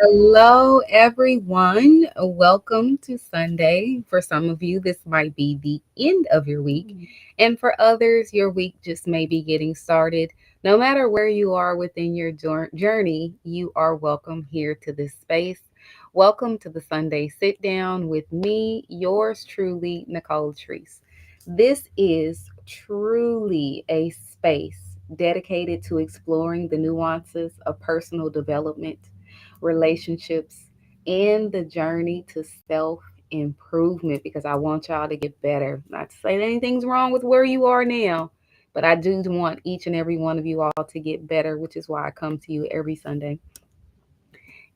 Hello, everyone. Welcome to Sunday. For some of you, this might be the end of your week. And for others, your week just may be getting started. No matter where you are within your journey, you are welcome here to this space. Welcome to the Sunday Sit Down with me, yours truly, Nicole LaTreece. This is truly a space dedicated to exploring the nuances of personal development, relationships, and the journey to self improvement because I want y'all to get better. Not to say that anything's wrong with where you are now, but I do want each and every one of you all to get better, which is why I come to you every Sunday.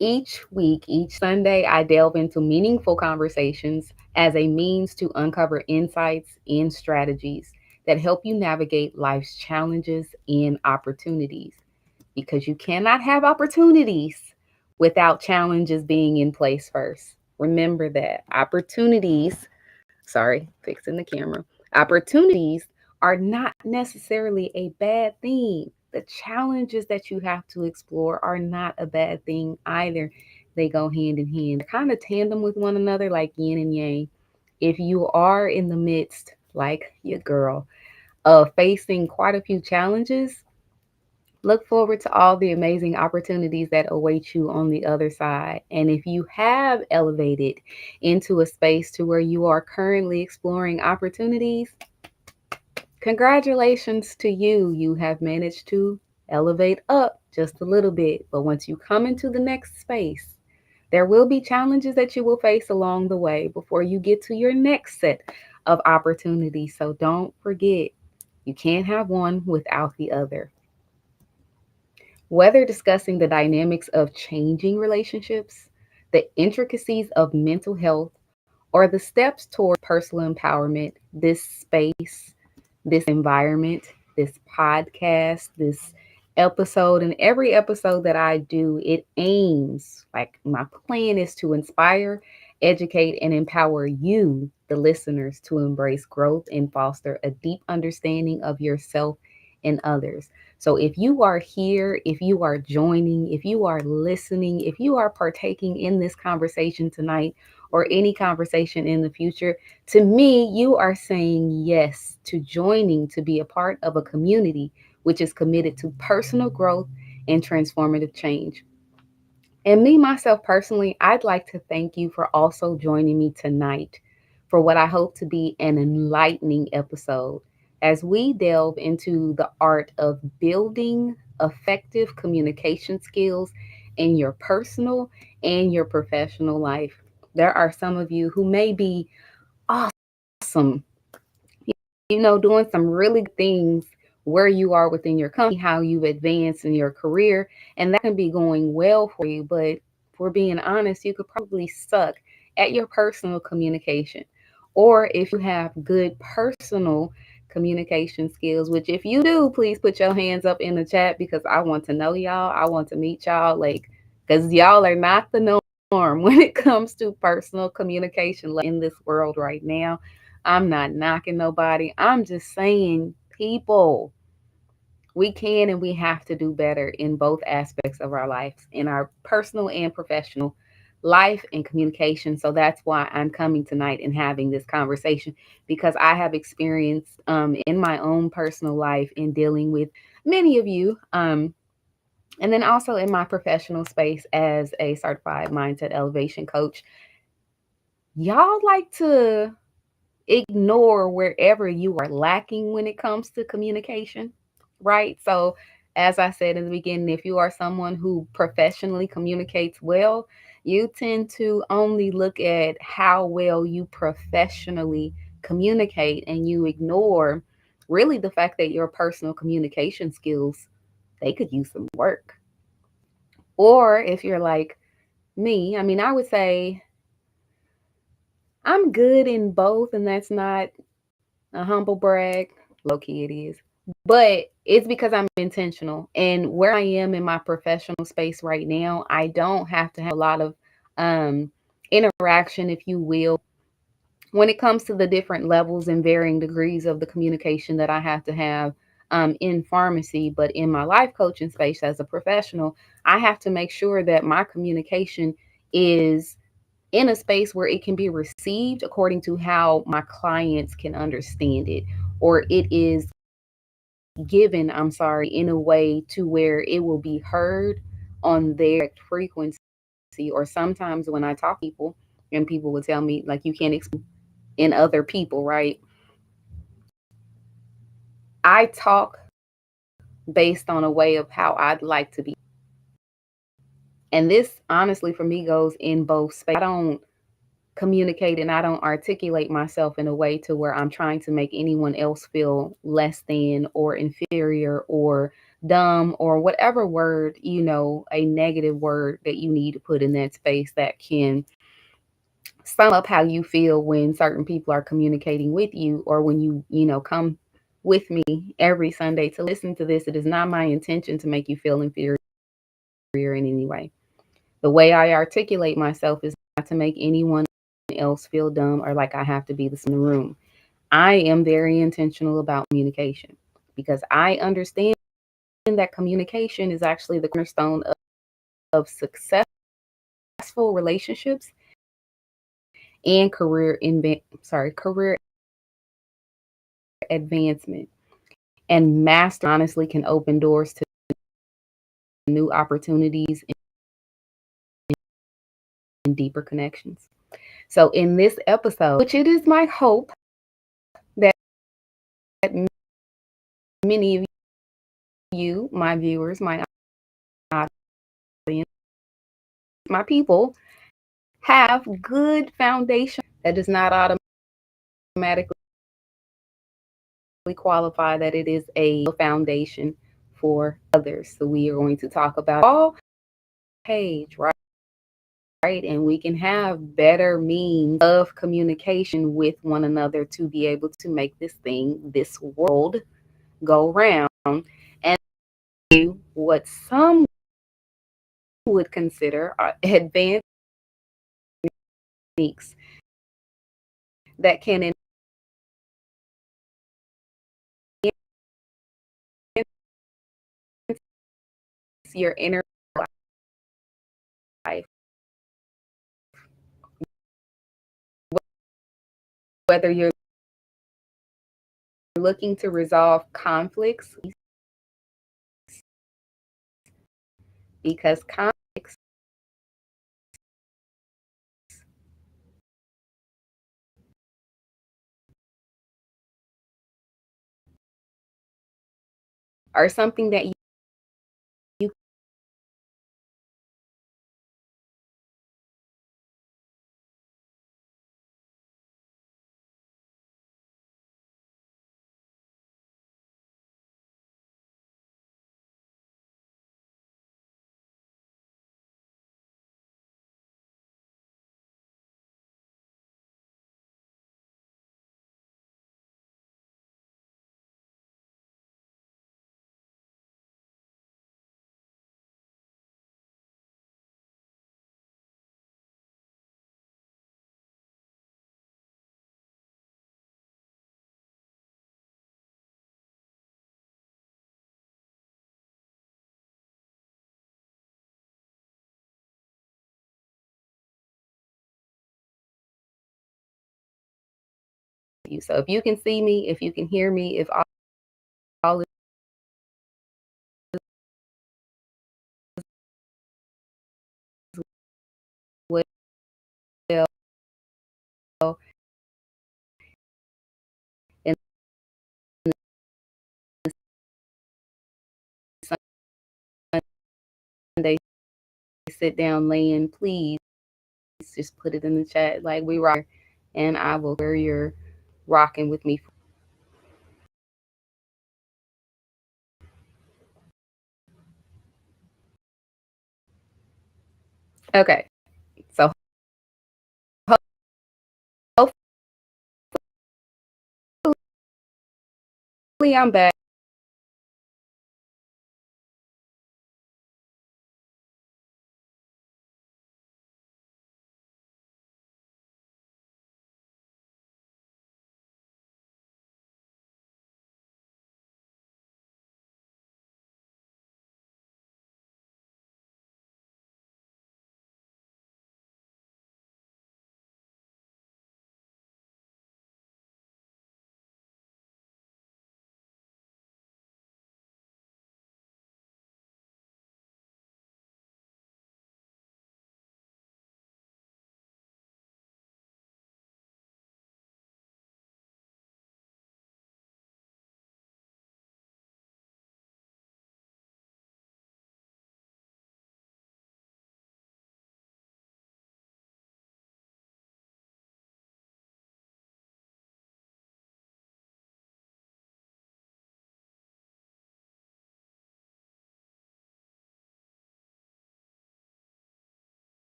Each week, each Sunday, I delve into meaningful conversations as a means to uncover insights and strategies that help you navigate life's challenges and opportunities because you cannot have opportunities without challenges being in place first. Remember that fixing the camera. Opportunities are not necessarily a bad thing. The challenges that you have to explore are not a bad thing either. They go hand in hand. They're kind of tandem with one another, like yin and yang. If you are in the midst, like your girl, of facing quite a few challenges, look forward to all the amazing opportunities that await you on the other side. And if you have elevated into a space to where you are currently exploring opportunities, congratulations to you. You have managed to elevate up just a little bit. But once you come into the next space, there will be challenges that you will face along the way before you get to your next set of opportunities. So don't forget, you can't have one without the other. Whether discussing the dynamics of changing relationships, the intricacies of mental health, or the steps toward personal empowerment, this space, this environment, this podcast, this episode, and every episode that I do, it aims, like my plan is to inspire, educate, and empower you, the listeners, to embrace growth and foster a deep understanding of yourself and others. So if you are here, if you are joining, if you are listening, if you are partaking in this conversation tonight or any conversation in the future, to me, you are saying yes to joining to be a part of a community which is committed to personal growth and transformative change. And me, myself personally, I'd like to thank you for also joining me tonight for what I hope to be an enlightening episode as we delve into the art of building effective communication skills in your personal and your professional life. There are some of you who may be awesome, doing some really good things where you are within your company, how you've advanced in your career, and that can be going well for you. But if we're being honest, you could probably suck at your personal communication. Or if you have good personal communication skills, which if you do, please put your hands up in the chat because I want to know y'all. I want to meet y'all, like, because y'all are not the norm when it comes to personal communication in this world right now. I'm not knocking nobody. I'm just saying, people, we can and we have to do better in both aspects of our lives, in our personal and professional life and communication. So that's why I'm coming tonight and having this conversation because I have experienced in my own personal life in dealing with many of you. And then also in my professional space as a certified mindset elevation coach, y'all like to ignore wherever you are lacking when it comes to communication, right? So, as I said in the beginning, if you are someone who professionally communicates well, you tend to only look at how well you professionally communicate and you ignore really the fact that your personal communication skills they could use some work. Or if you're like me, I mean, I would say I'm good in both, and that's not a humble brag. Low key, it is. But it's because I'm intentional. And where I am in my professional space right now, I don't have to have a lot of um, interaction, if you will, when it comes to the different levels and varying degrees of the communication that I have to have. in pharmacy, but in my life coaching space as a professional, I have to make sure that my communication is in a space where it can be received according to how my clients can understand it, or it is given, I'm sorry, in a way to where it will be heard on their frequency. Or sometimes when I talk to people and people would tell me, like, you can't explain in other people, right? I talk based on a way of how I'd like to be. And this honestly for me goes in both spaces. I don't communicate and I don't articulate myself in a way to where I'm trying to make anyone else feel less than or inferior or dumb or whatever word, a negative word that you need to put in that space that can sum up how you feel when certain people are communicating with you, or when you come with me every Sunday to listen to this. It is not my intention to make you feel inferior in any way. The way I articulate myself is not to make anyone else feel dumb or like I have to be the in the room. I am very intentional about communication because I understand that communication is actually the cornerstone of successful relationships and career advancement. And master honestly can open doors to new opportunities and deeper connections. So in this episode, which it is my hope that many of you, my viewers, my audience, my people, have good foundation that does not automatically qualify that it is a foundation for others. So we are going to talk about all page, right? Right, and we can have better means of communication with one another to be able to make this world go round, and what some would consider advanced techniques that can enhance your inner life, whether you're looking to resolve conflicts, because conflicts are something that you so if you can see me, if you can hear me, if all is well, and Sunday sit down laying, please just put it in the chat like we rock, and I will where you're rocking with me. Okay, so hopefully I'm back.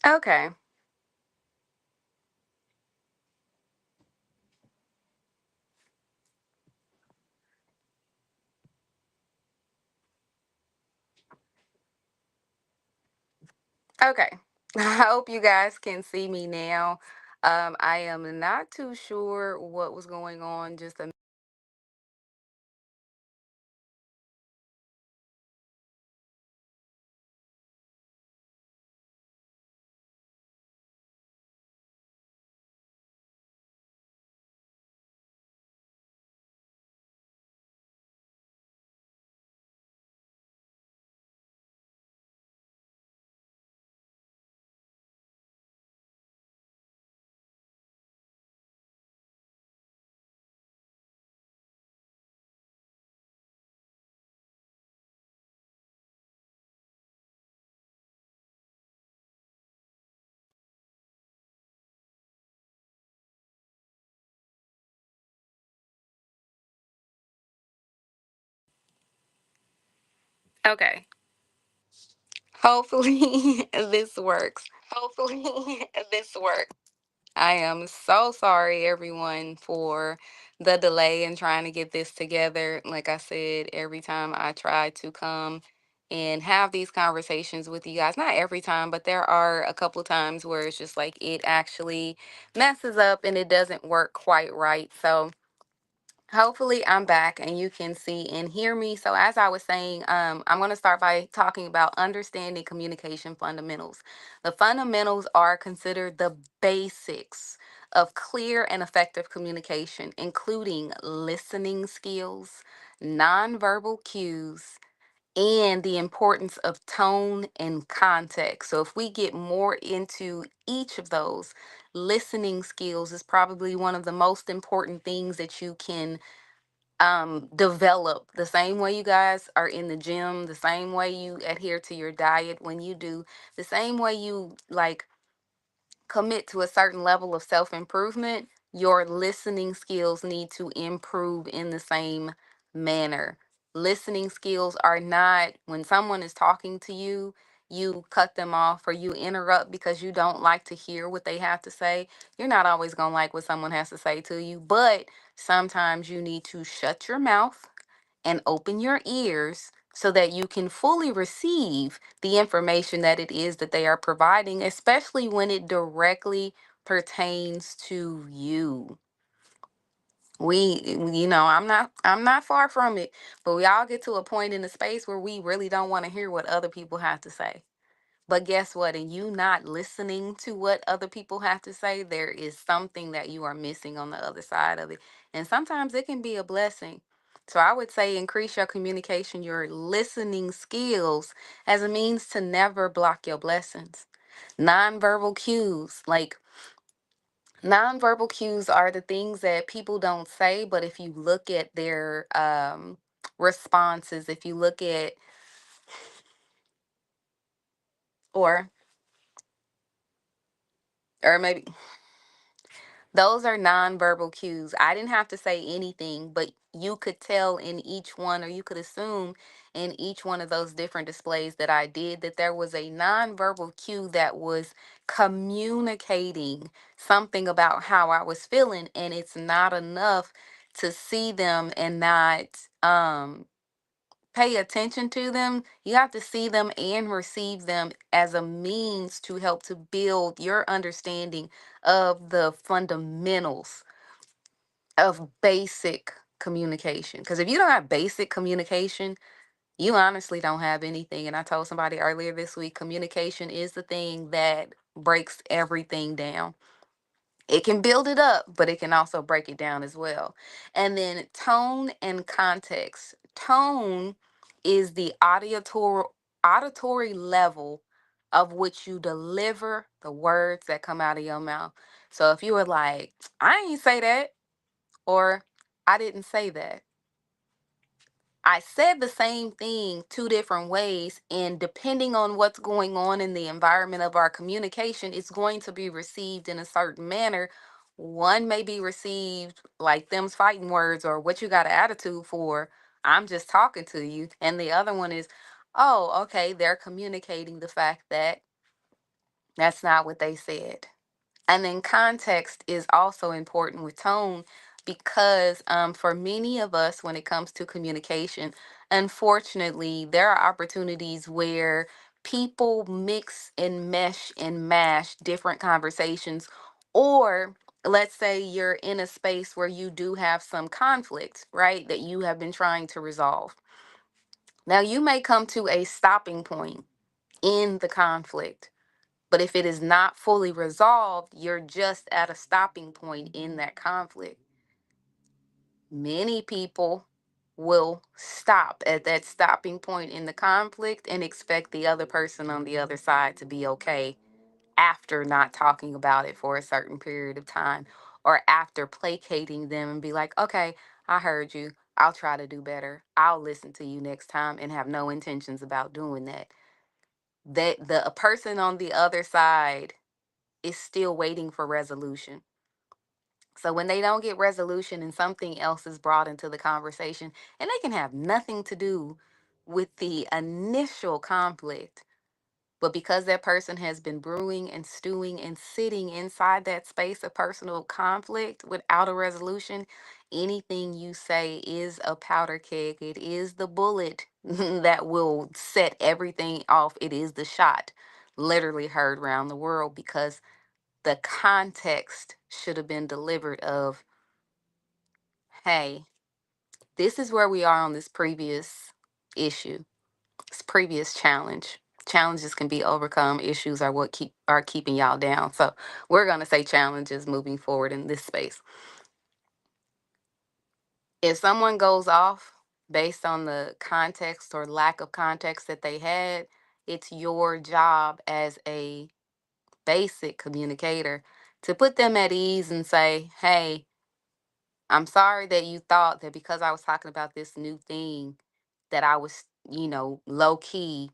Okay. Okay. I hope you guys can see me now. I am not too sure what was going on. Just a okay. Hopefully this works. Hopefully this works. I am so sorry, everyone, for the delay in trying to get this together. Like I said, every time I try to come and have these conversations with you guys, not every time, but there are a couple of times where it's just like it actually messes up and it doesn't work quite right. So, hopefully, I'm back and you can see and hear me. So, as I was saying, I'm going to start by talking about understanding communication fundamentals. The fundamentals are considered the basics of clear and effective communication, including listening skills, nonverbal cues, and the importance of tone and context. So, if we get more into each of those, listening skills is probably one of the most important things that you can develop. The same way you guys are in the gym, the same way you adhere to your diet when you do, the same way you like commit to a certain level of self improvement, your listening skills need to improve in the same manner. Listening skills are not when someone is talking to you, you cut them off or you interrupt because you don't like to hear what they have to say. You're not always going to like what someone has to say to you, but sometimes you need to shut your mouth and open your ears so that you can fully receive the information that it is that they are providing, especially when it directly pertains to you. I'm not far from it, but we all get to a point in the space where we really don't want to hear what other people have to say. But guess what? And you not listening to what other people have to say, there is something that you are missing on the other side of it. And sometimes it can be a blessing. So I would say increase your communication, your listening skills as a means to never block your blessings. Nonverbal cues, like nonverbal cues are the things that people don't say, but if you look at their responses, if you look at, or, or maybe those are nonverbal cues. I didn't have to say anything, but you could tell in each one, or you could assume in each one of those different displays that I did, that there was a nonverbal cue that was communicating something about how I was feeling. And it's not enough to see them and not pay attention to them. You have to see them and receive them as a means to help to build your understanding of the fundamentals of basic communication. Because if you don't have basic communication, you honestly don't have anything. And I told somebody earlier this week, communication is the thing that breaks everything down. It can build it up, but it can also break it down as well. And then tone and context. Tone is the auditory level of which you deliver the words that come out of your mouth. So if you were like, I ain't say that, or I didn't say that, I said the same thing two different ways, and depending on what's going on in the environment of our communication, it's going to be received in a certain manner. One may be received like them's fighting words or what you got an attitude for. I'm just talking to you. And the other one is, oh, okay, they're communicating the fact that That's not what they said. And then context is also important with tone because for many of us, when it comes to communication, unfortunately, there are opportunities where people mix and mesh and mash different conversations. Or let's say you're in a space where you do have some conflict, right, that you have been trying to resolve. Now, you may come to a stopping point in the conflict, but if it is not fully resolved, you're just at a stopping point in that conflict. Many people will stop at that stopping point in the conflict and expect the other person on the other side to be okay after not talking about it for a certain period of time, or after placating them and be like, okay, I heard you. I'll try to do better. I'll listen to you next time, and have no intentions about doing that. That the a person on the other side is still waiting for resolution. So when they don't get resolution and something else is brought into the conversation, and they can have nothing to do with the initial conflict, but because that person has been brewing and stewing and sitting inside that space of personal conflict without a resolution, anything you say is a powder keg. It is the bullet that will set everything off. It is the shot literally heard around the world, because the context should have been delivered of, hey, this is where we are on this previous issue, this previous challenge. Challenges can be overcome. Issues are what are keeping y'all down. So we're gonna say challenges moving forward in this space. If someone goes off based on the context or lack of context that they had, it's your job as a basic communicator to put them at ease and say, hey, I'm sorry that you thought that because I was talking about this new thing that I was, low key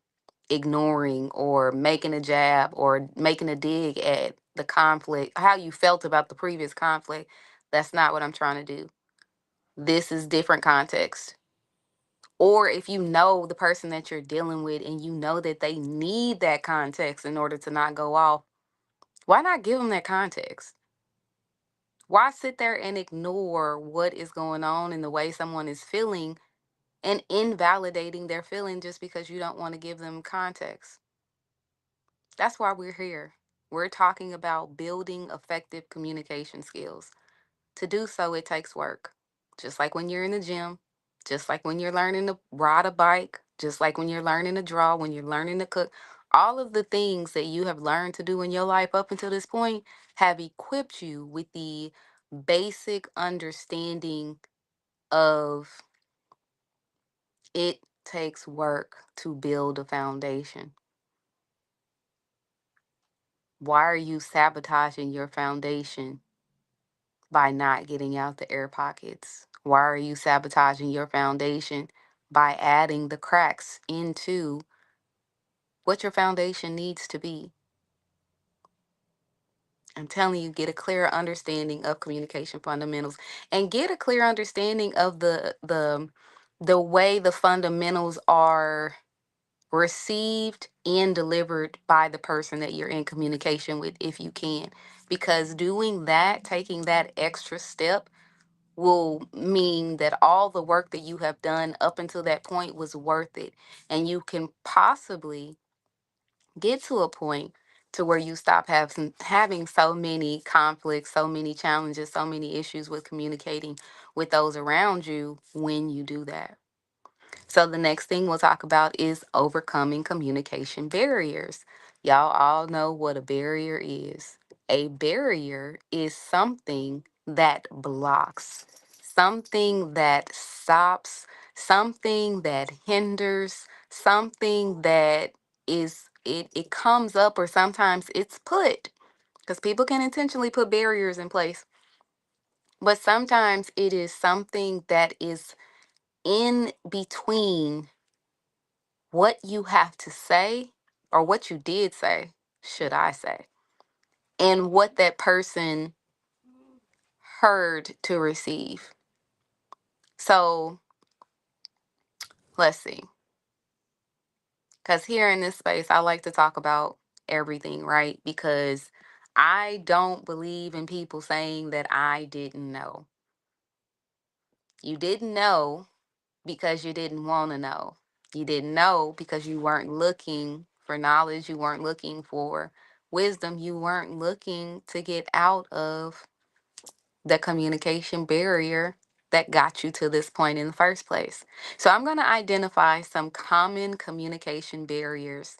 ignoring or making a jab or making a dig at the conflict, how you felt about the previous conflict. That's not what I'm trying to do. This is different context. Or if you know the person that you're dealing with and you know that they need that context in order to not go off, why not give them that context? Why sit there and ignore what is going on and the way someone is feeling and invalidating their feeling just because you don't want to give them context? That's why we're here. We're talking about building effective communication skills. To do so, it takes work. Just like when you're in the gym, just like when you're learning to ride a bike, just like when you're learning to draw, when you're learning to cook, all of the things that you have learned to do in your life up until this point have equipped you with the basic understanding of it takes work to build a foundation. Why are you sabotaging your foundation by not getting out the air pockets? Why are you sabotaging your foundation by adding the cracks into what your foundation needs to be? I'm telling you, get a clear understanding of communication fundamentals and get a clear understanding of the way the fundamentals are received and delivered by the person that you're in communication with, if you can. Because doing that, taking that extra step, will mean that all the work that you have done up until that point was worth it. And you can possibly get to a point to where you stop having so many conflicts, so many challenges, so many issues with communicating with those around you when you do that. So the next thing we'll talk about is overcoming communication barriers. Y'all all know what a barrier is. A barrier is something that blocks, something that stops, something that hinders, something that it comes up, or sometimes it's put, because people can intentionally put barriers in place, but sometimes it is something that is in between what you have to say, or what you did say, should I say, and what that person heard to receive. So let's see. Because here in this space, I like to talk about everything, right? Because I don't believe in people saying that I didn't know. You didn't know because you didn't want to know. You didn't know because you weren't looking for knowledge. You weren't looking for wisdom. You weren't looking to get out of the communication barrier that got you to this point in the first place. So, I'm going to identify some common communication barriers.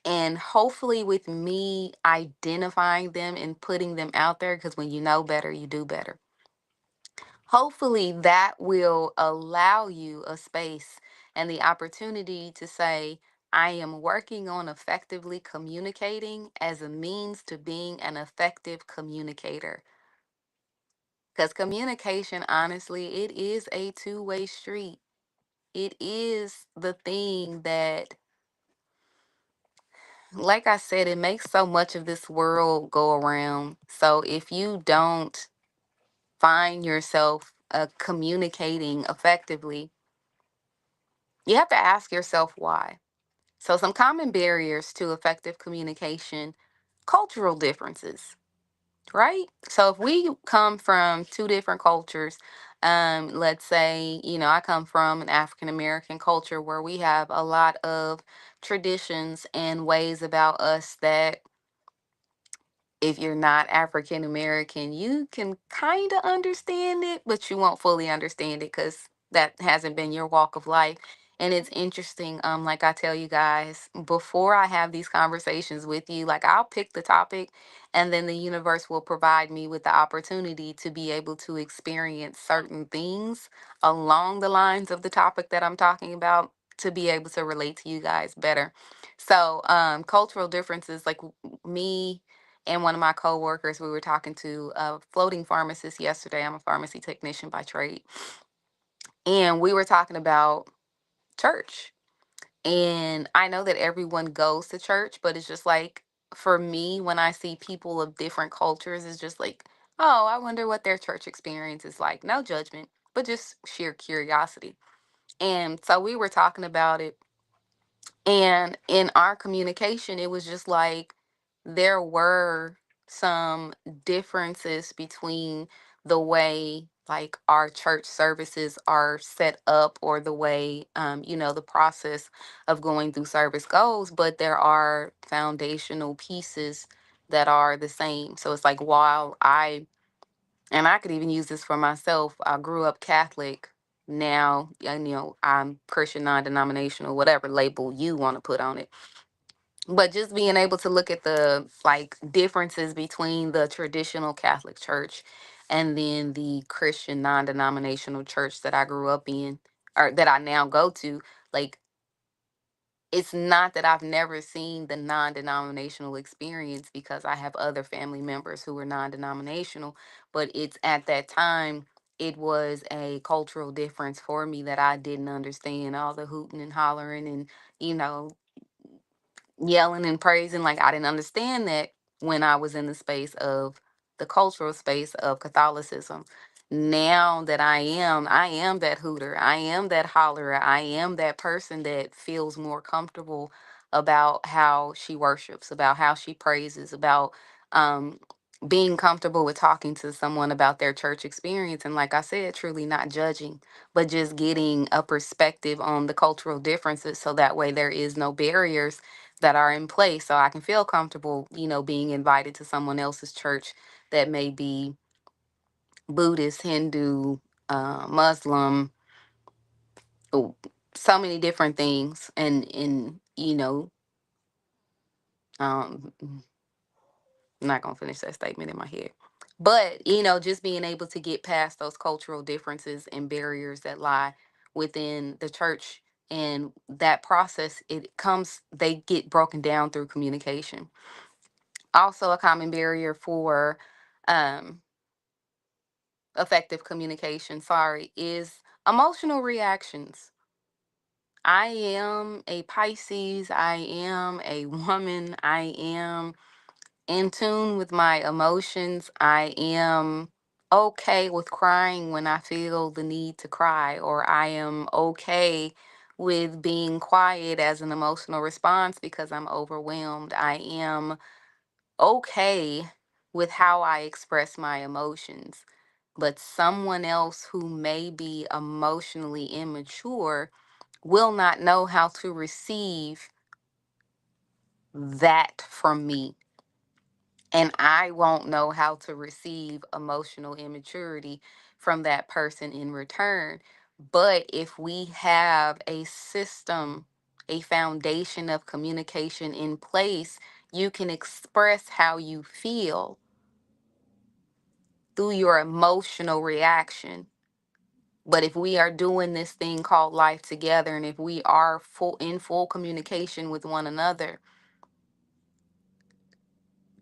And hopefully, with me identifying them and putting them out there, because when you know better, you do better. Hopefully, that will allow you a space and the opportunity to say, I am working on effectively communicating as a means to being an effective communicator. Because communication, honestly, it is a two-way street. It is the thing that, like I said, it makes so much of this world go around. So if you don't find yourself communicating effectively, you have to ask yourself why. So, some common barriers to effective communication: cultural differences, right? So, if we come from two different cultures, let's say, I come from an African American culture where we have a lot of traditions and ways about us that, if you're not African American, you can kind of understand it, but you won't fully understand it because that hasn't been your walk of life. And it's interesting, like I tell you guys, before I have these conversations with you, like I'll pick the topic and then the universe will provide me with the opportunity to be able to experience certain things along the lines of the topic that I'm talking about to be able to relate to you guys better. So, cultural differences, like me and one of my coworkers, we were talking to a floating pharmacist yesterday. I'm a pharmacy technician by trade. And we were talking about church. And I know that everyone goes to church, but it's just like, for me, when I see people of different cultures, it's just like, oh, I wonder what their church experience is like. No judgment, but just sheer curiosity. And so we were talking about it, and in our communication, it was just like there were some differences between the way like our church services are set up, or the way the process of going through service goes, but there are foundational pieces that are the same. So it's like, while I could even use this for myself. I grew up Catholic. Now, I'm Christian, non-denominational, whatever label you want to put on it. But just being able to look at the like differences between the traditional Catholic Church and then the Christian non-denominational church that I grew up in, or that I now go to, like, it's not that I've never seen the non-denominational experience, because I have other family members who are non-denominational, but it's at that time it was a cultural difference for me that I didn't understand, all the hooting and hollering and you know yelling and praising. Like, I didn't understand that when I was in the space of the cultural space of Catholicism. Now that I am that hooter, I am that hollerer, I am that person that feels more comfortable about how she worships, about how she praises, about um being comfortable with talking to someone about their church experience. And like I said, truly not judging, but just getting a perspective on the cultural differences, so that way there is no barriers that are in place, so I can feel comfortable, being invited to someone else's church that may be Buddhist, Hindu, Muslim, oh, so many different things. And I'm not gonna finish that statement in my head. But, just being able to get past those cultural differences and barriers that lie within the church, and that process, they get broken down through communication. Also, a common barrier for um, effective communication, sorry, is emotional reactions. I am a Pisces. I am a woman. I am in tune with my emotions. I am okay with crying when I feel the need to cry, or I am okay with being quiet as an emotional response because I'm overwhelmed. I am okay with how I express my emotions. But someone else who may be emotionally immature will not know how to receive that from me. And I won't know how to receive emotional immaturity from that person in return. But if we have a system, a foundation of communication in place, you can express how you feel through your emotional reaction. But if we are doing this thing called life together, and if we are full communication with one another,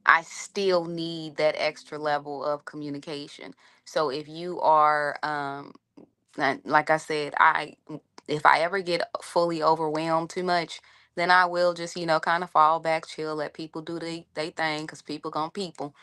I still need that extra level of communication. So if you are, like I said, if I ever get fully overwhelmed too much, then I will just, kind of fall back, chill, let people do they thing, because people gonna people.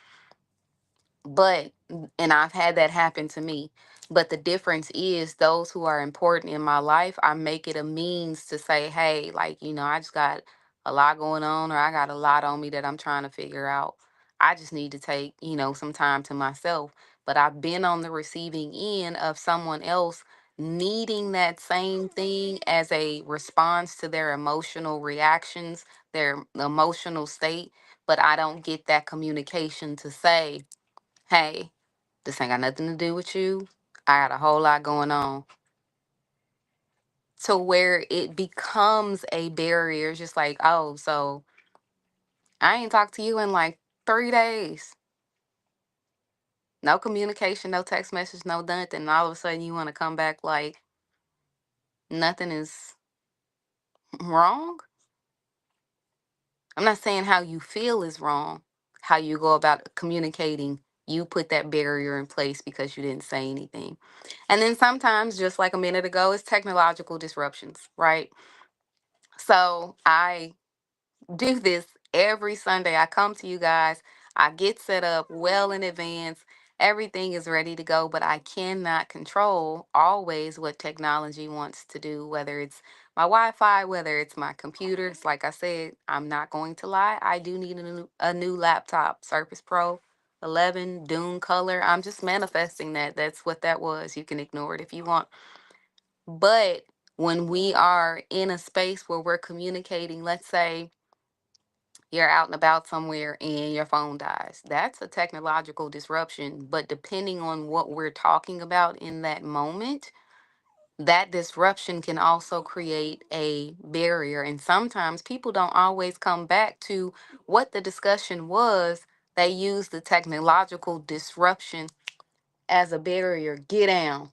But, and I've had that happen to me. But the difference is those who are important in my life, I make it a means to say, hey, like, I just got a lot going on, or I got a lot on me that I'm trying to figure out. I just need to take, some time to myself. But I've been on the receiving end of someone else needing that same thing as a response to their emotional reactions, their emotional state. But I don't get that communication to say, hey, this ain't got nothing to do with you. I got a whole lot going on. To where it becomes a barrier. It's just like, oh, so I ain't talked to you in like 3 days. No communication, no text message, no nothing. And all of a sudden you want to come back like nothing is wrong. I'm not saying how you feel is wrong. How you go about communicating, you put that barrier in place because you didn't say anything. And then sometimes, just like a minute ago, it's technological disruptions, right? So I do this every Sunday. I come to you guys, I get set up well in advance. Everything is ready to go, but I cannot control always what technology wants to do, whether it's my Wi Fi, whether it's my computers. Like I said, I'm not going to lie. I do need a new laptop, Surface Pro 11 Dune Color. I'm just manifesting that. That's what that was. You can ignore it if you want. But when we are in a space where we're communicating, let's say you're out and about somewhere and your phone dies. That's a technological disruption. But depending on what we're talking about in that moment, that disruption can also create a barrier. And sometimes people don't always come back to what the discussion was. They use the technological disruption as a barrier. Get down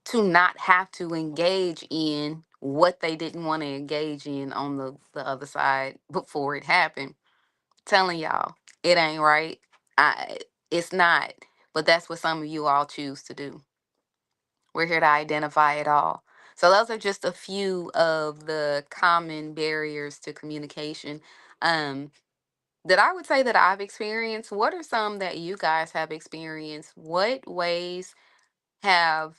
to not have to engage in what they didn't want to engage in on the other side before it happened. Telling y'all, it ain't right. I it's not. But that's what some of you all choose to do. We're here to identify it all. So those are just a few of the common barriers to communication um, that I would say that I've experienced. What are some that you guys have experienced? What ways have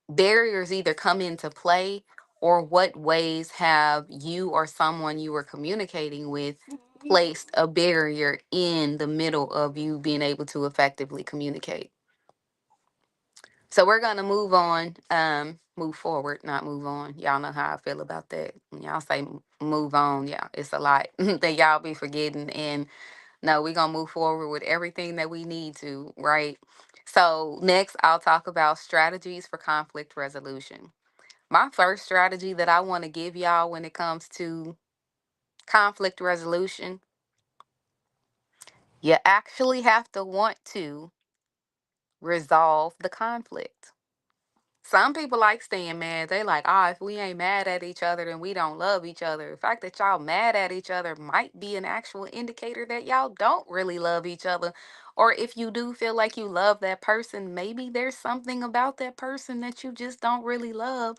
barriers either come into play, or what ways have you or someone you were communicating with placed a barrier in the middle of you being able to effectively communicate? So we're gonna move on, move forward, not move on. Y'all know how I feel about that. When y'all say move on, yeah, it's a lot that y'all be forgetting. And no, we're gonna move forward with everything that we need to, right? So next, I'll talk about strategies for conflict resolution. My first strategy that I want to give y'all when it comes to conflict resolution, you actually have to want to resolve the conflict. Some people like staying mad. They like, if we ain't mad at each other, then we don't love each other. The fact that y'all mad at each other might be an actual indicator that y'all don't really love each other. Or if you do feel like you love that person, maybe there's something about that person that you just don't really love,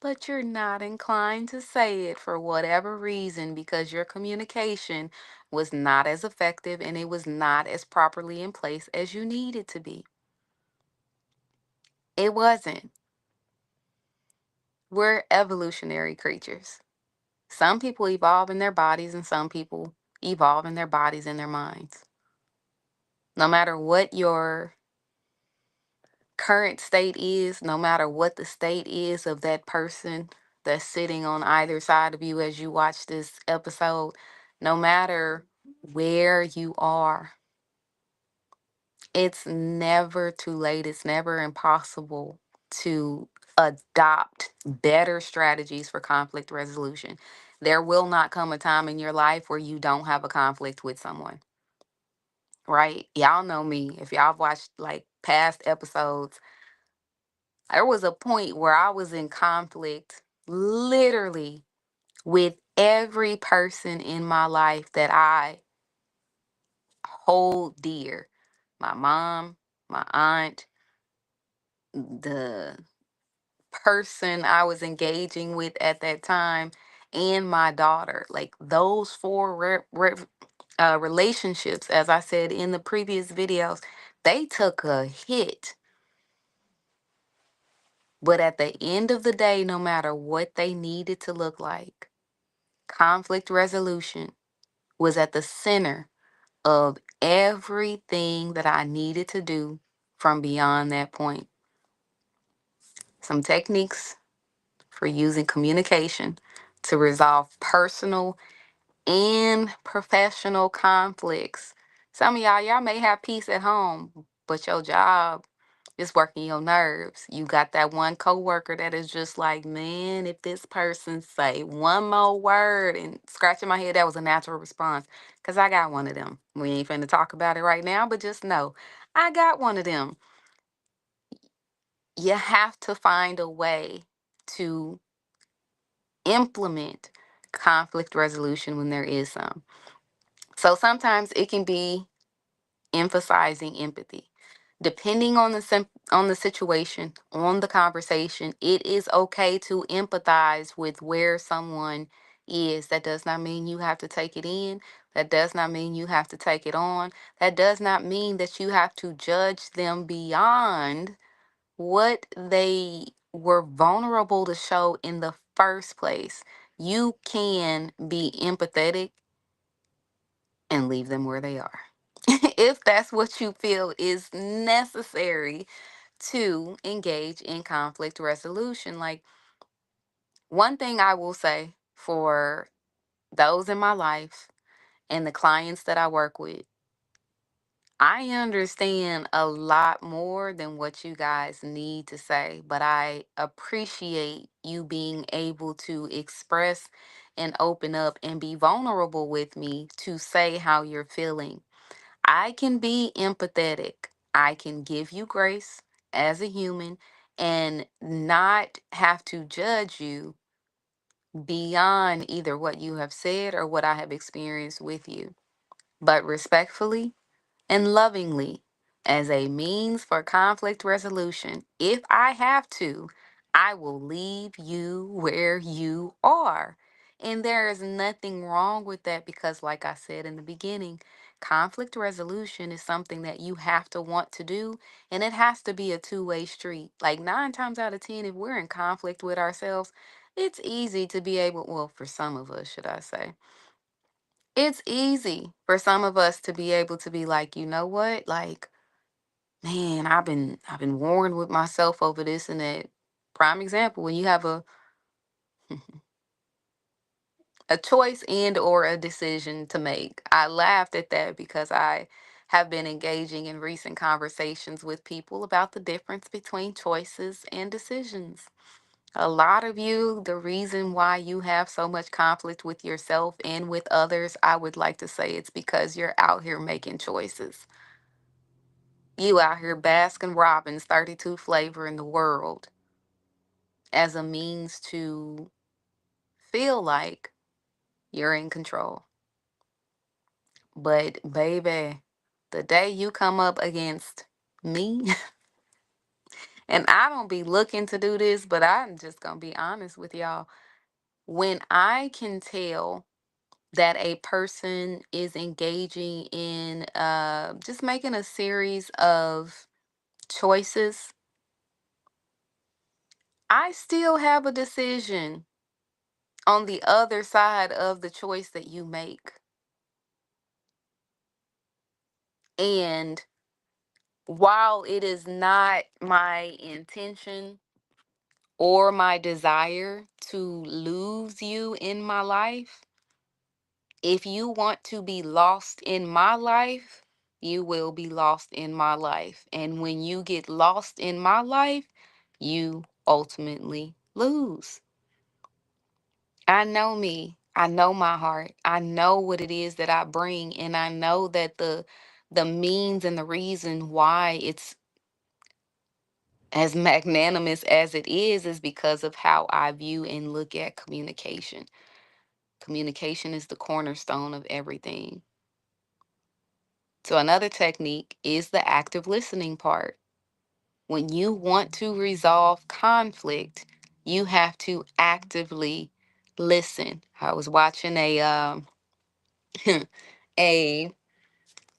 but you're not inclined to say it for whatever reason because your communication was not as effective and it was not as properly in place as you needed to be. It wasn't. We're evolutionary creatures. Some people evolve in their bodies, and some people evolve in their bodies and their minds. No matter what your current state is, no matter what the state is of that person that's sitting on either side of you as you watch this episode, no matter where you are, it's never too late. It's never impossible to adopt better strategies for conflict resolution. There will not come a time in your life where you don't have a conflict with someone, right? Y'all know me. If y'all have watched like past episodes, there was a point where I was in conflict literally with every person in my life that I hold dear. My mom, my aunt, the person I was engaging with at that time, and my daughter. Like those four relationships, as I said in the previous videos, they took a hit. But at the end of the day, no matter what they needed to look like, conflict resolution was at the center of everything that I needed to do from beyond that point. Some techniques for using communication to resolve personal and professional conflicts. Some of y'all may have peace at home, but your job is working your nerves. You got that one coworker that is just like, man, if this person say one more word, and scratching my head, that was a natural response. Cause I got one of them. We ain't finna talk about it right now, but just know I got one of them. You have to find a way to implement conflict resolution when there is some. So sometimes it can be emphasizing empathy. Depending on on the situation, on the conversation, it is okay to empathize with where someone is. That does not mean you have to take it in. That does not mean you have to take it on. That does not mean that you have to judge them beyond what they were vulnerable to show in the first place. You can be empathetic and leave them where they are. If that's what you feel is necessary to engage in conflict resolution. Like, one thing I will say for those in my life and the clients that I work with, I understand a lot more than what you guys need to say, but I appreciate you being able to express and open up and be vulnerable with me to say how you're feeling. I can be empathetic. I can give you grace as a human and not have to judge you beyond either what you have said or what I have experienced with you. But respectfully, and lovingly as a means for conflict resolution. If I have to, I will leave you where you are. And there is nothing wrong with that because, like I said in the beginning, conflict resolution is something that you have to want to do, and it has to be a two-way street. Like 9 times out of 10, if we're in conflict with ourselves, it's easy to be able, well, for some of us, should I say, it's easy for some of us to be able to be like, you know what? Like, man, I've been warring with myself over this and that. Prime example, when you have a choice and or a decision to make. I laughed at that because I have been engaging in recent conversations with people about the difference between choices and decisions. A lot of you, the reason why you have so much conflict with yourself and with others, I would like to say it's because you're out here making choices. You out here Baskin Robbins 32 flavor in the world as a means to feel like you're in control. But baby, the day you come up against me, and I don't be looking to do this, but I'm just gonna be honest with y'all. When I can tell that a person is engaging in just making a series of choices, I still have a decision on the other side of the choice that you make. And while it is not my intention or my desire to lose you in my life, if you want to be lost in my life, you will be lost in my life. And when you get lost in my life, you ultimately lose. I know me. I know my heart. I know what it is that I bring, and I know that the means and the reason why it's as magnanimous as it is because of how I view and look at communication. Communication is the cornerstone of everything. So another technique is the active listening part. When you want to resolve conflict, you have to actively listen. I was watching a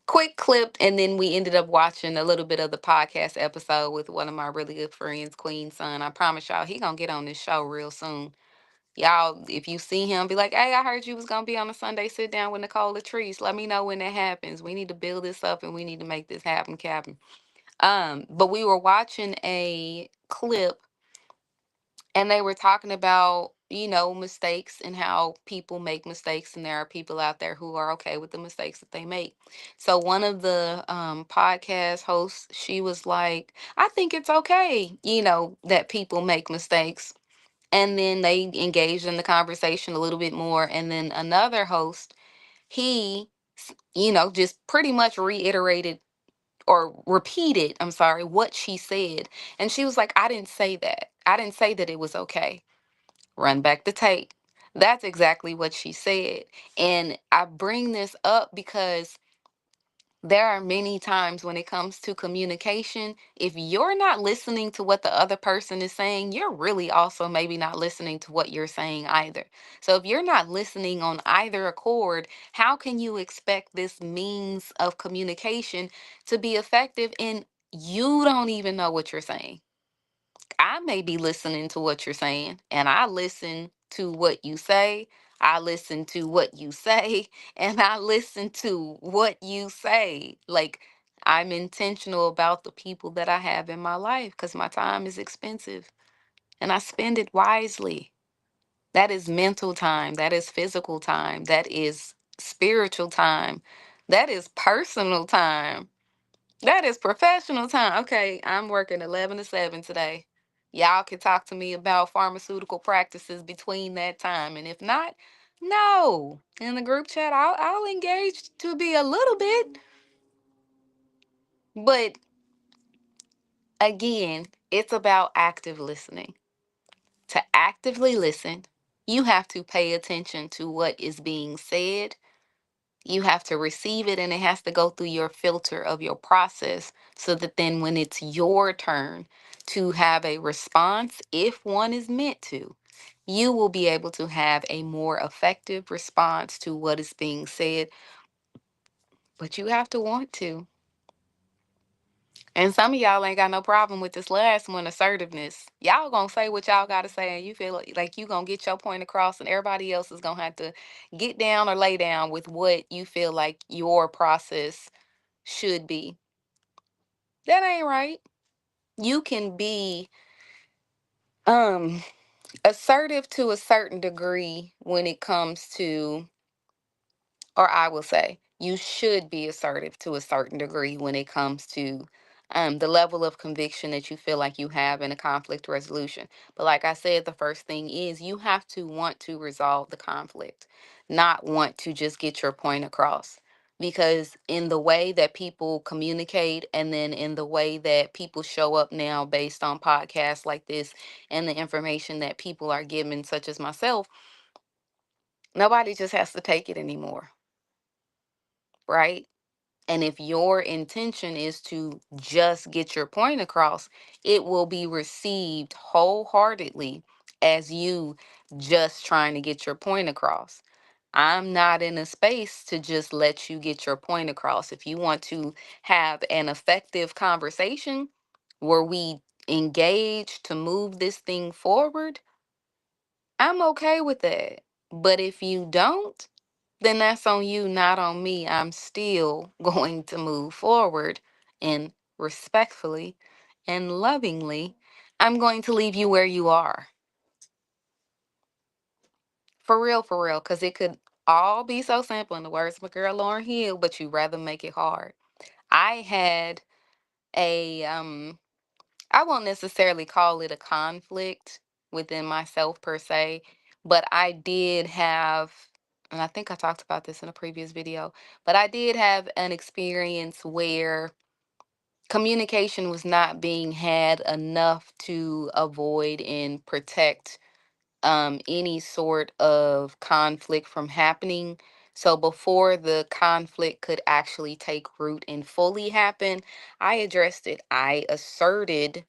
quick clip, and then we ended up watching a little bit of the podcast episode with one of my really good friends, Queen's son. I promise y'all, he gonna get on this show real soon. Y'all, if you see him, be like, "Hey, I heard you was gonna be on a Sunday sit down with Nicole LaTreece. Let me know when that happens. We need to build this up, and we need to make this happen, Captain." But we were watching a clip, and they were talking about, mistakes and how people make mistakes, and there are people out there who are okay with the mistakes that they make. So one of the podcast hosts, she was like, "I think it's okay, that people make mistakes." And then they engaged in the conversation a little bit more, and then another host, he just pretty much reiterated or repeated, I'm sorry, what she said. And she was like, "I didn't say that. I didn't say that it was okay." Run back the tape. That's exactly what she said. And I bring this up because there are many times when it comes to communication, if you're not listening to what the other person is saying, you're really also maybe not listening to what you're saying either. So if you're not listening on either accord, how can you expect this means of communication to be effective and you don't even know what you're saying? I may be listening to what you're saying, and I listen to what you say. I listen to what you say, and I listen to what you say. Like, I'm intentional about the people that I have in my life because my time is expensive and I spend it wisely. That is mental time, that is physical time, that is spiritual time, that is personal time. That is professional time. Okay, I'm working 11 to 7 today. Y'all can talk to me about pharmaceutical practices between that time. And if not, no. In the group chat, I'll engage to be a little bit. But again, it's about active listening. To actively listen, you have to pay attention to what is being said. You have to receive it, and it has to go through your filter of your process so that then when it's your turn to have a response, if one is meant to, you will be able to have a more effective response to what is being said. But you have to want to. And some of y'all ain't got no problem with this last one, assertiveness. Y'all gonna say what y'all gotta say, and you feel like you gonna get your point across, and everybody else is gonna have to get down or lay down with what you feel like your process should be. That ain't right. You can be um assertive to a certain degree when it comes to, or I will say, you should be assertive to a certain degree when it comes to the level of conviction that you feel like you have in a conflict resolution. But like I said, the first thing is you have to want to resolve the conflict, not want to just get your point across. Because in the way that people communicate, and then in the way that people show up now based on podcasts like this and the information that people are given, such as myself, nobody just has to take it anymore, right? And if your intention is to just get your point across, it will be received wholeheartedly as you just trying to get your point across. I'm not in a space to just let you get your point across. If you want to have an effective conversation where we engage to move this thing forward, I'm okay with that. But if you don't, then that's on you, not on me. I'm still going to move forward, and respectfully and lovingly, I'm going to leave you where you are. For real, because it could all be so simple in the words of my girl Lauren Hill, but you rather make it hard. I had a I won't necessarily call it a conflict within myself per se, but I did have, and I think I talked about this in a previous video, but I did have an experience where communication was not being had enough to avoid and protect any sort of conflict from happening. So before the conflict could actually take root and fully happen, I addressed it. I asserted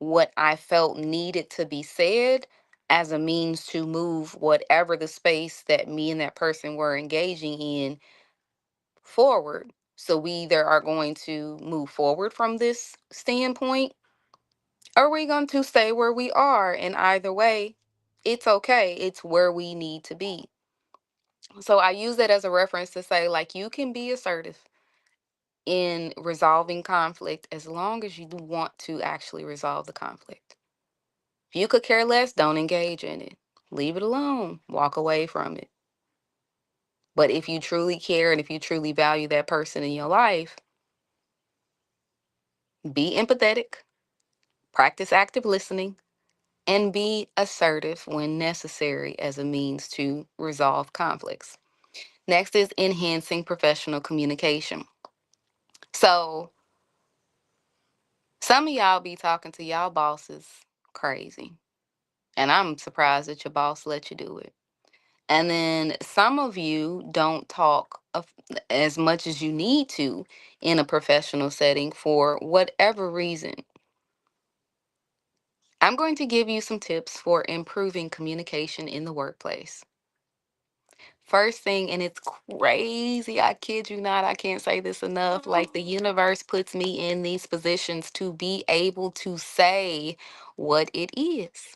what I felt needed to be said as a means to move whatever the space that me and that person were engaging in forward. So we either are going to move forward from this standpoint, or we're going to stay where we are. And either way, it's okay. It's where we need to be. So I use that as a reference to say, like, you can be assertive in resolving conflict as long as you do want to actually resolve the conflict. If you could care less, don't engage in it. Leave it alone. Walk away from it. But if you truly care and if you truly value that person in your life, be empathetic, practice active listening, and be assertive when necessary as a means to resolve conflicts. Next is enhancing professional communication. So, some of y'all be talking to y'all bosses crazy, and I'm surprised that your boss let you do it. And then some of you don't talk as much as you need to in a professional setting for whatever reason. I'm going to give you some tips for improving communication in the workplace. First thing, and it's crazy, I kid you not, I can't say this enough. Like, the universe puts me in these positions to be able to say what it is.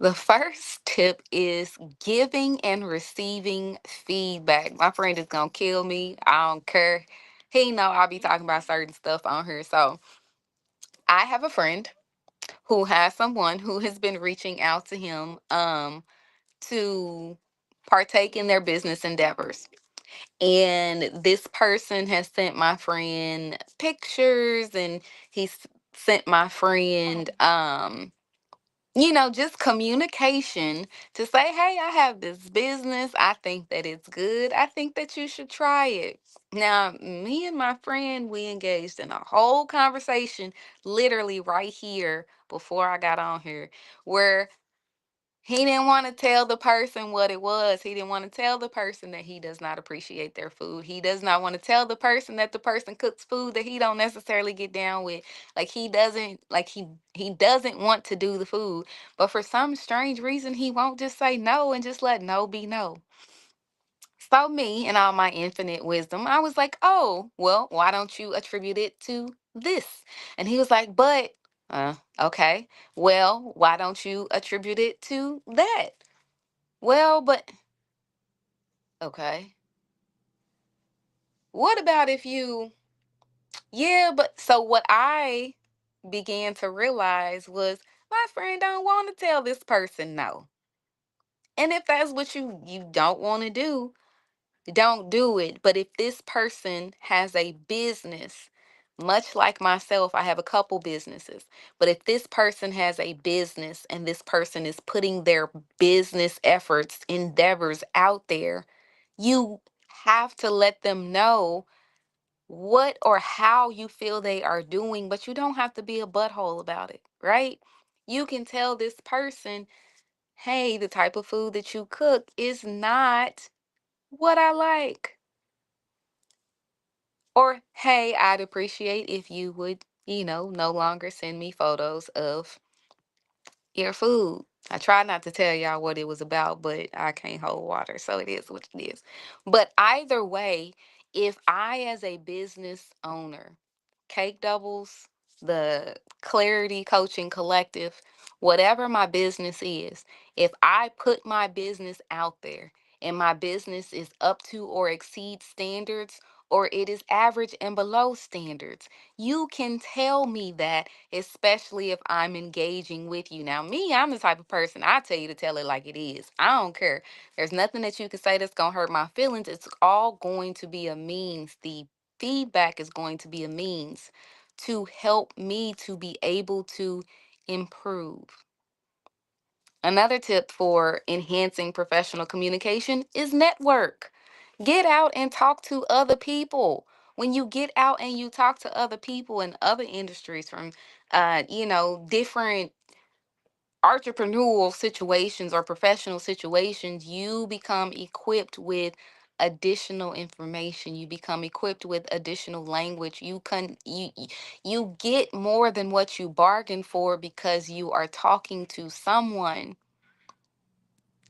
The first tip is giving and receiving feedback. My friend is gonna kill me. I don't care. He know I'll be talking about certain stuff on here. So I have a friend who has someone who has been reaching out to him to partake in their business endeavors. And this person has sent my friend pictures, and he's sent my friend just communication to say, hey, I have this business. I think that it's good. I think that you should try it. Now, me and my friend, we engaged in a whole conversation literally right here before I got on here, where he didn't want to tell the person what it was. He didn't want to tell the person that he does not appreciate their food. He does not want to tell the person that the person cooks food that he don't necessarily get down with. Like, he doesn't want to do the food. But for some strange reason, he won't just say no and just let no be no. So me, in all my infinite wisdom, I was like, oh, well, why don't you attribute it to this? And he was like, but, okay, well, why don't you attribute it to that? Well, but, okay. What about if you, yeah, but, so what I began to realize was my friend don't want to tell this person no. And if that's what you don't want to do, don't do it. But if this person has a business, much like myself, I have a couple businesses. But if this person has a business and this person is putting their business efforts, endeavors out there, you have to let them know what or how you feel they are doing, but you don't have to be a butthole about it, right? You can tell this person, hey, the type of food that you cook is not what I like. Or, hey, I'd appreciate if you would, no longer send me photos of your food. I try not to tell y'all what it was about, but I can't hold water, so it is what it is. But either way, if I, as a business owner, cake doubles, the Clarity Coaching Collective, whatever my business is, if I put my business out there and my business is up to or exceeds standards, or it is average and below standards, you can tell me that, especially if I'm engaging with you. Now, me, I'm the type of person, I tell you to tell it like it is. I don't care. There's nothing that you can say that's going to hurt my feelings. It's all going to be a means. The feedback is going to be a means to help me to be able to improve. Another tip for enhancing professional communication is network. Get out and talk to other people. When you get out and you talk to other people in other industries from, different entrepreneurial situations or professional situations, you become equipped with additional information. You become equipped with additional language. You get more than what you bargained for because you are talking to someone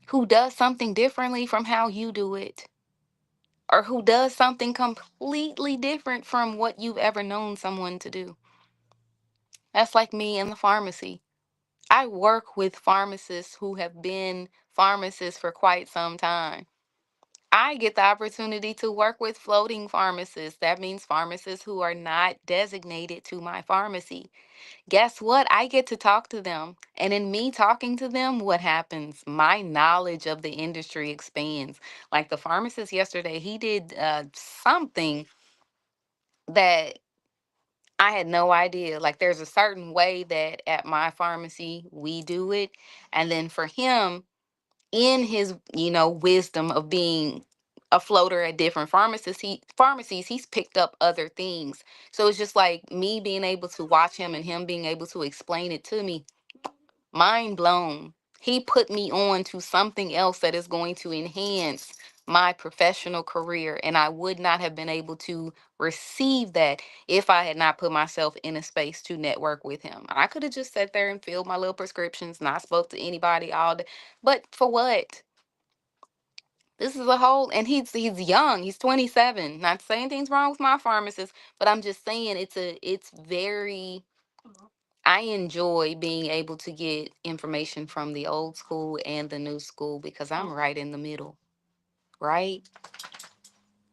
who does something differently from how you do it, or who does something completely different from what you've ever known someone to do. That's like me in the pharmacy. I work with pharmacists who have been pharmacists for quite some time. I get the opportunity to work with floating pharmacists. That means pharmacists who are not designated to my pharmacy. Guess what? I get to talk to them. And in me talking to them, what happens? My knowledge of the industry expands. Like the pharmacist yesterday, he did something that I had no idea. Like there's a certain way that at my pharmacy we do it. And then for him, in his, wisdom of being a floater at different pharmacies, he's picked up other things. So it's just like me being able to watch him and him being able to explain it to me. Mind blown. He put me on to something else that is going to enhance my professional career. And I would not have been able to receive that if I had not put myself in a space to network with him. I could have just sat there and filled my little prescriptions, not spoke to anybody all day. But for what? This is a whole, and he's young. He's 27. Not saying things wrong with my pharmacist, but I'm just saying it's very, I enjoy being able to get information from the old school and the new school because I'm right in the middle, right?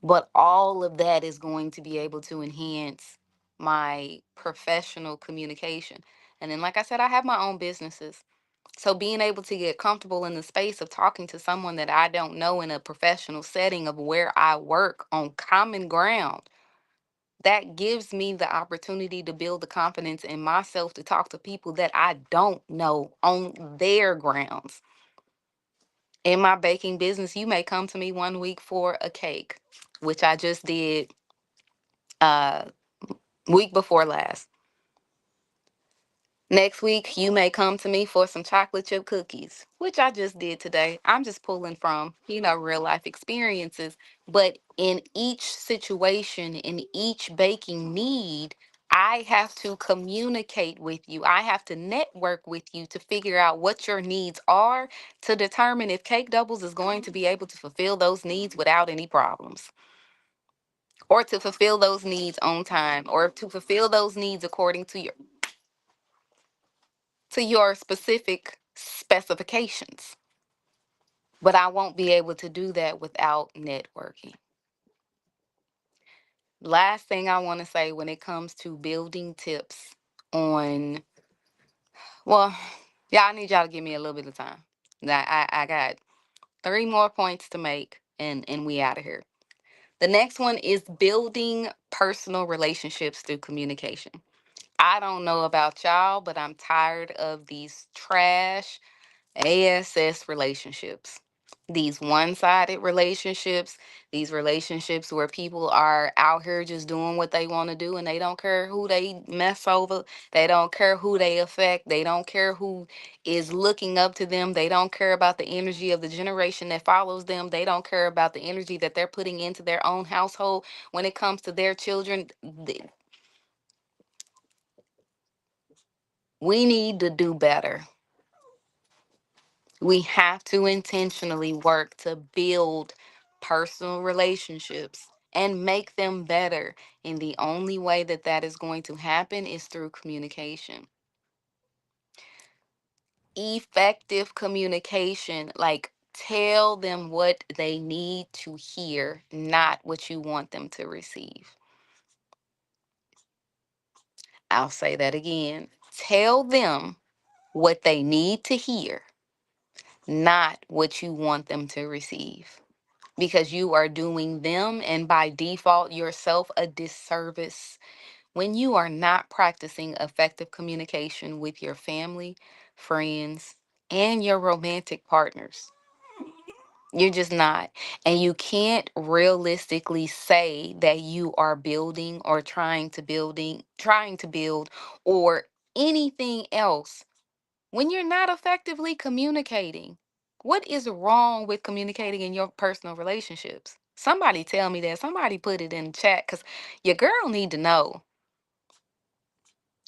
But all of that is going to be able to enhance my professional communication. And then, like I said, I have my own businesses. So being able to get comfortable in the space of talking to someone that I don't know in a professional setting of where I work on common ground, that gives me the opportunity to build the confidence in myself to talk to people that I don't know on their grounds. In my baking business, you may come to me one week for a cake, which I just did uh week before last. Next week, you may come to me for some chocolate chip cookies, which I just did today. I'm just pulling from, real life experiences. But in each situation, in each baking need, I have to communicate with you. I have to network with you to figure out what your needs are to determine if Cake Doubles is going to be able to fulfill those needs without any problems, or to fulfill those needs on time, or to fulfill those needs according to your specific specifications. But I won't be able to do that without networking. Last thing I want to say when it comes to building tips on, well, y'all, I need y'all to give me a little bit of time. Now, I got three more points to make, and we out of here. The next one is building personal relationships through communication. I don't know about y'all, but I'm tired of these trash ASS relationships. These one sided relationships, these relationships where people are out here just doing what they want to do and they don't care who they mess over. They don't care who they affect. They don't care who is looking up to them. They don't care about the energy of the generation that follows them. They don't care about the energy that they're putting into their own household when it comes to their children. We need to do better. We have to intentionally work to build personal relationships and make them better. And the only way that that is going to happen is through communication. Effective communication, like tell them what they need to hear, not what you want them to receive. I'll say that again. Tell them what they need to hear, not what you want them to receive. Because you are doing them and by default yourself a disservice when you are not practicing effective communication with your family, friends, and your romantic partners. You're just not. And you can't realistically say that you are building or trying to build or anything else when you're not effectively communicating. What is wrong with communicating in your personal relationships? Somebody tell me that. Somebody put it in the chat because your girl need to know.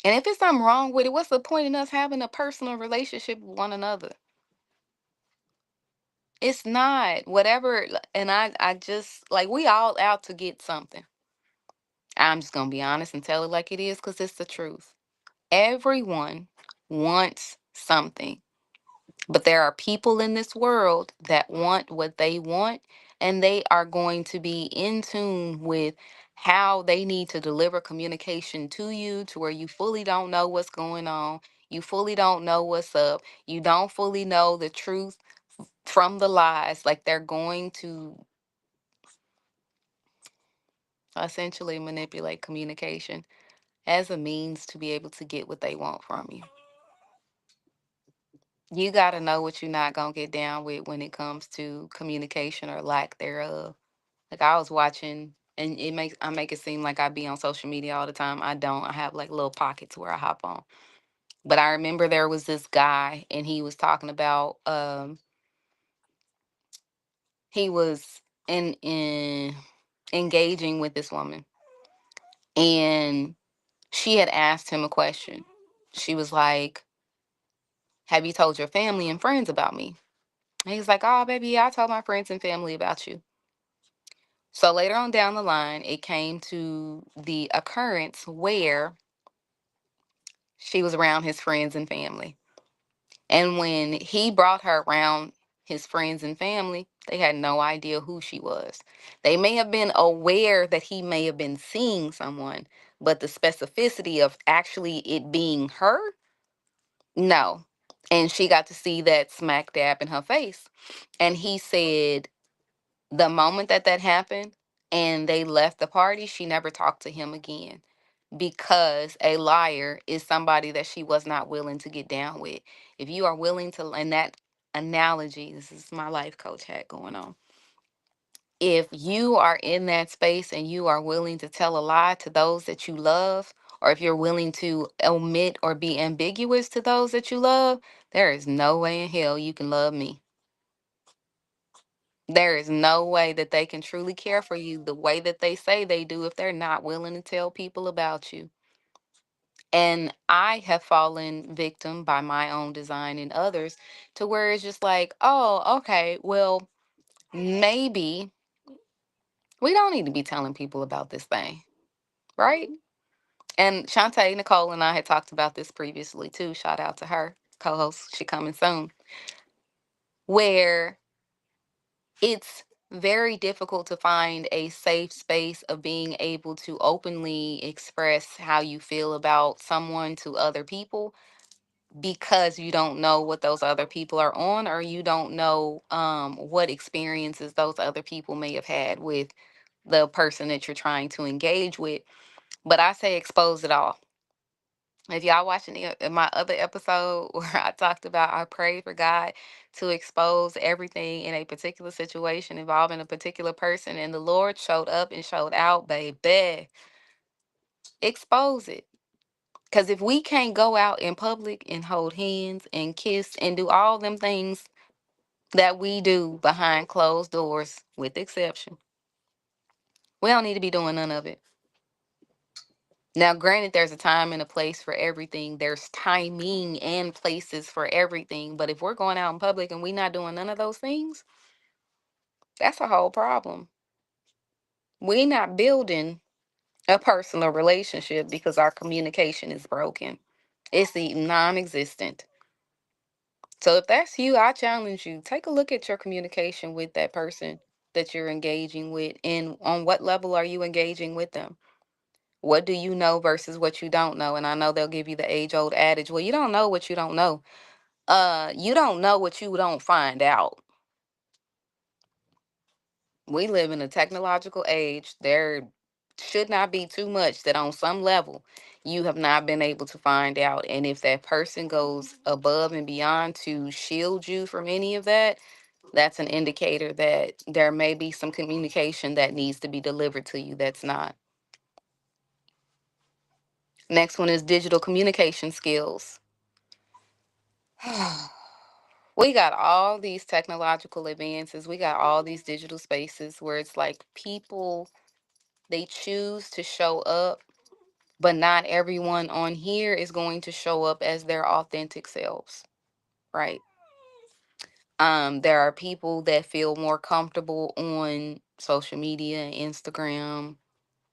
And if it's something wrong with it, what's the point in us having a personal relationship with one another? It's not whatever. And I just like we all out to get something. I'm just gonna be honest and tell it like it is because it's the truth. Everyone wants something. But there are people in this world that want what they want, and they are going to be in tune with how they need to deliver communication to you to where you fully don't know what's going on. You fully don't know what's up. You don't fully know the truth from the lies. Like they're going to essentially manipulate communication as a means to be able to get what they want from you. You got to know what you're not going to get down with when it comes to communication or lack thereof. Like I was watching, and I make it seem like I be on social media all the time. I don't. I have like little pockets where I hop on. But I remember there was this guy, and he was talking about he was in engaging with this woman, and she had asked him a question. She was like, "Have you told your family and friends about me?" And he's like, "Oh, baby, yeah, I told my friends and family about you." So later on down the line, it came to the occurrence where she was around his friends and family. And when he brought her around his friends and family, they had no idea who she was. They may have been aware that he may have been seeing someone, but the specificity of actually it being her, no. And she got to see that smack dab in her face. And he said the moment that that happened and they left the party, she never talked to him again because a liar is somebody that she was not willing to get down with. If you are willing to, and that analogy, this is my life coach hat going on. If you are in that space and you are willing to tell a lie to those that you love, or if you're willing to omit or be ambiguous to those that you love, there is no way in hell you can love me. There is no way that they can truly care for you the way that they say they do if they're not willing to tell people about you. And I have fallen victim by my own design and others to where it's just like, oh, okay, well, maybe we don't need to be telling people about this thing, right? And Shantae, Nicole, and I had talked about this previously too. Shout out to her, co host, she coming soon, where it's very difficult to find a safe space of being able to openly express how you feel about someone to other people because you don't know what those other people are on or you don't know what experiences those other people may have had with the person that you're trying to engage with. But I say expose it all. If y'all watching my other episode where I talked about I prayed for God to expose everything in a particular situation involving a particular person and the Lord showed up and showed out, baby, expose it. Because if we can't go out in public and hold hands and kiss and do all them things that we do behind closed doors, with exception, we don't need to be doing none of it. Now, granted, there's a time and a place for everything. There's timing and places for everything. But if we're going out in public and we're not doing none of those things, that's a whole problem. We not building a personal relationship because our communication is broken. It's the non-existent. So if that's you, I challenge you, take a look at your communication with that person that you're engaging with, and on what level are you engaging with them? What do you know versus what you don't know? And I know they'll give you the age old adage, well, you don't know what you don't know. You don't know what you don't find out. We live in a technological age. There should not be too much that on some level you have not been able to find out. And if that person goes above and beyond to shield you from any of that, that's an indicator that there may be some communication that needs to be delivered to you that's not. Next one is digital communication skills. We got all these technological advances. We got all these digital spaces where it's like people, they choose to show up, but not everyone on here is going to show up as their authentic selves, right? There are people that feel more comfortable on social media, Instagram,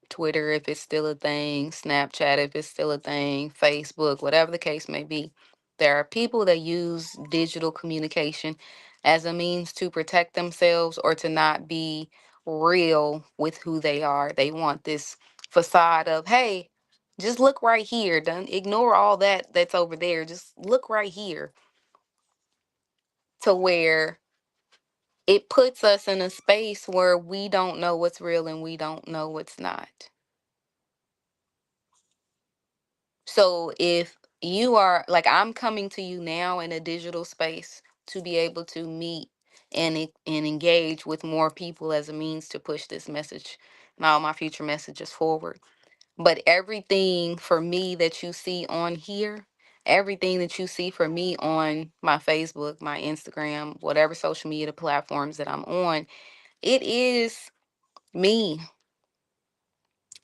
Twitter, if it's still a thing, Snapchat, if it's still a thing, Facebook, whatever the case may be. There are people that use digital communication as a means to protect themselves or to not be real with who they are. They want this facade of, hey, just look right here. Don't ignore all that that's over there. Just look right here, to where it puts us in a space where we don't know what's real and we don't know what's not. So if you are like, I'm coming to you now in a digital space to be able to meet and engage with more people as a means to push this message and all my future messages forward. But everything for me that you see on here, everything that you see for me on my Facebook, my Instagram, whatever social media platforms that I'm on, it is me.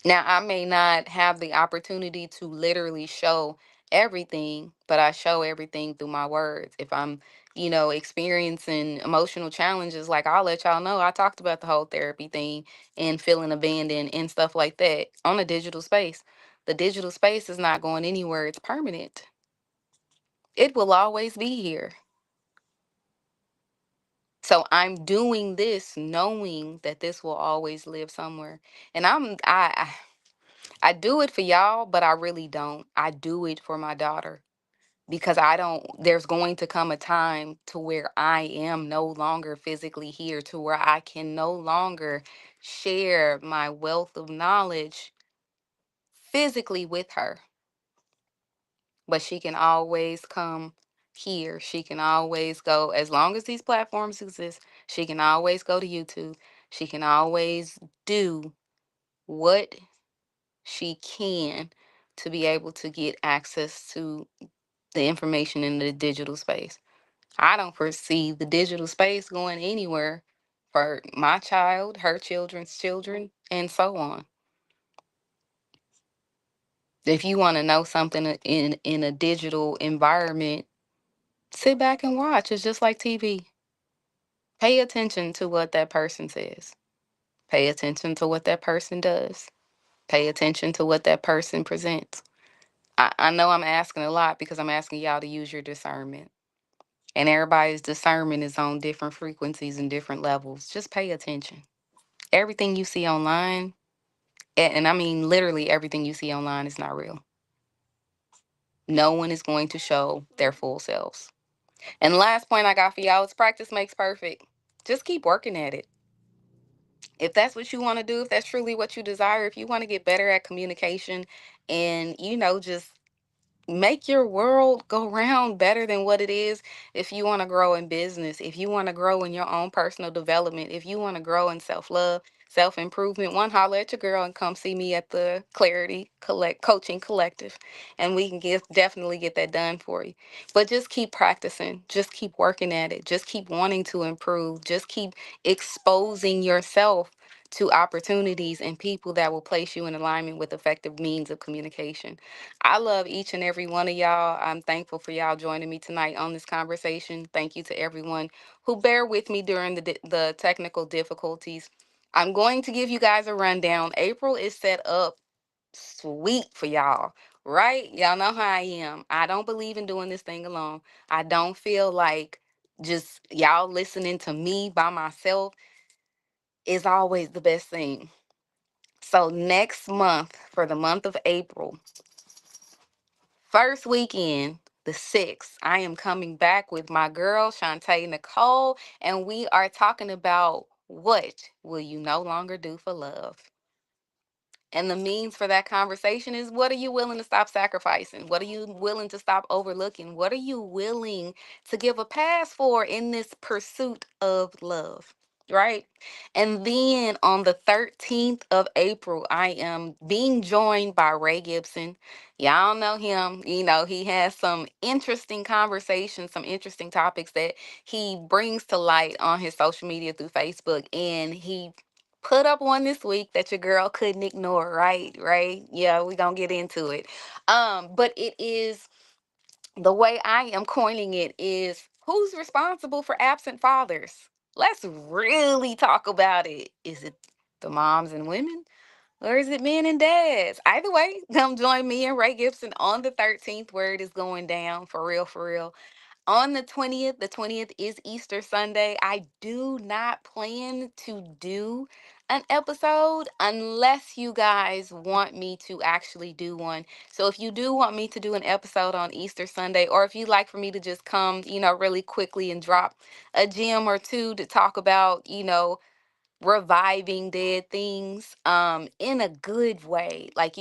Now, I may not have the opportunity to literally show everything, but I show everything through my words. If I'm, experiencing emotional challenges, like, I'll let y'all know. I talked about the whole therapy thing and feeling abandoned and stuff like that on a digital space. The digital space is not going anywhere, it's permanent. It will always be here. So I'm doing this knowing that this will always live somewhere. And I do it for y'all, but I really don't. I do it for my daughter because I don't, there's going to come a time to where I am no longer physically here, to where I can no longer share my wealth of knowledge physically with her. But she can always come here. She can always go, as long as these platforms exist, she can always go to YouTube. She can always do what she can to be able to get access to the information in the digital space. I don't foresee the digital space going anywhere for my child, her children's children, and so on. If you want to know something in a digital environment, sit back and watch. It's just like TV. Pay attention to what that person says. Pay attention to what that person does. Pay attention to what that person presents. I know I'm asking a lot because I'm asking y'all to use your discernment. And everybody's discernment is on different frequencies and different levels. Just pay attention. Everything you see online, and I mean literally everything you see online, is not real. No one is going to show their full selves. And the last point I got for y'all is practice makes perfect. Just keep working at it. If that's what you want to do, if that's truly what you desire, if you want to get better at communication and, just make your world go round better than what it is. If you want to grow in business, if you want to grow in your own personal development, if you want to grow in self-love, self-improvement, one, holler at your girl and come see me at the Clarity Collect Coaching Collective, and we can definitely get that done for you. But just keep practicing, just keep working at it, just keep wanting to improve, just keep exposing yourself to opportunities and people that will place you in alignment with effective means of communication. I love each and every one of y'all. I'm thankful for y'all joining me tonight on this conversation. Thank you to everyone who bear with me during the technical difficulties. I'm going to give you guys a rundown. April is set up sweet for y'all, right? Y'all know how I am. I don't believe in doing this thing alone. I don't feel like just y'all listening to me by myself is always the best thing. So, next month, for the month of April, first weekend, the 6th, I am coming back with my girl, Shantae Nicole, and we are talking about what will you no longer do for love? And the means for that conversation is, what are you willing to stop sacrificing? What are you willing to stop overlooking? What are you willing to give a pass for in this pursuit of love? Right. And then on the 13th of April, I am being joined by Ray Gibson. Y'all know him. You know, he has some interesting conversations, some interesting topics that he brings to light on his social media through Facebook. And he put up one this week that your girl couldn't ignore, right? Right? Yeah, we gonna get into it. But it is, the way I am coining it is, who's responsible for absent fathers? Let's really talk about it. Is it the moms and women? Or is it men and dads? Either way, come join me and Ray Gibson on the 13th, where it is going down for real, for real. On the 20th is Easter Sunday. I do not plan to do an episode unless you guys want me to actually do one. So if you do want me to do an episode on Easter Sunday, or if you'd like for me to just come, really quickly and drop a gem or two to talk about, reviving dead things in a good way, like,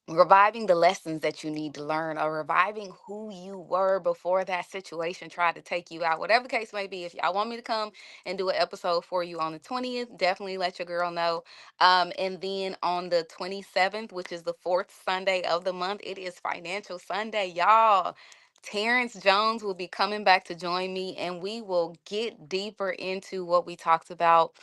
reviving the lessons that you need to learn, or reviving who you were before that situation tried to take you out, whatever the case may be. If y'all want me to come and do an episode for you on the 20th, definitely let your girl know. And then on the 27th, which is the fourth Sunday of the month, it is Financial Sunday, y'all. Terrence Jones will be coming back to join me, and we will get deeper into what we talked about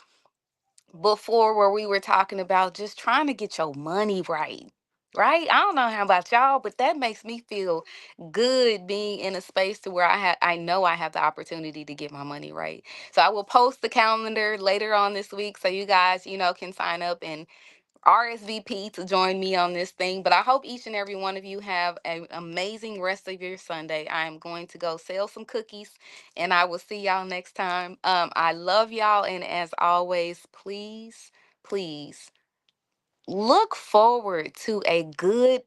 before, where we were talking about just trying to get your money right. Right? I don't know how about y'all, but that makes me feel good, being in a space to where I know I have the opportunity to get my money right. So I will post the calendar later on this week, so you guys, can sign up and RSVP to join me on this thing. But I hope each and every one of you have an amazing rest of your Sunday. I am going to go sell some cookies, and I will see y'all next time. I love y'all, and as always, please, please look forward to a good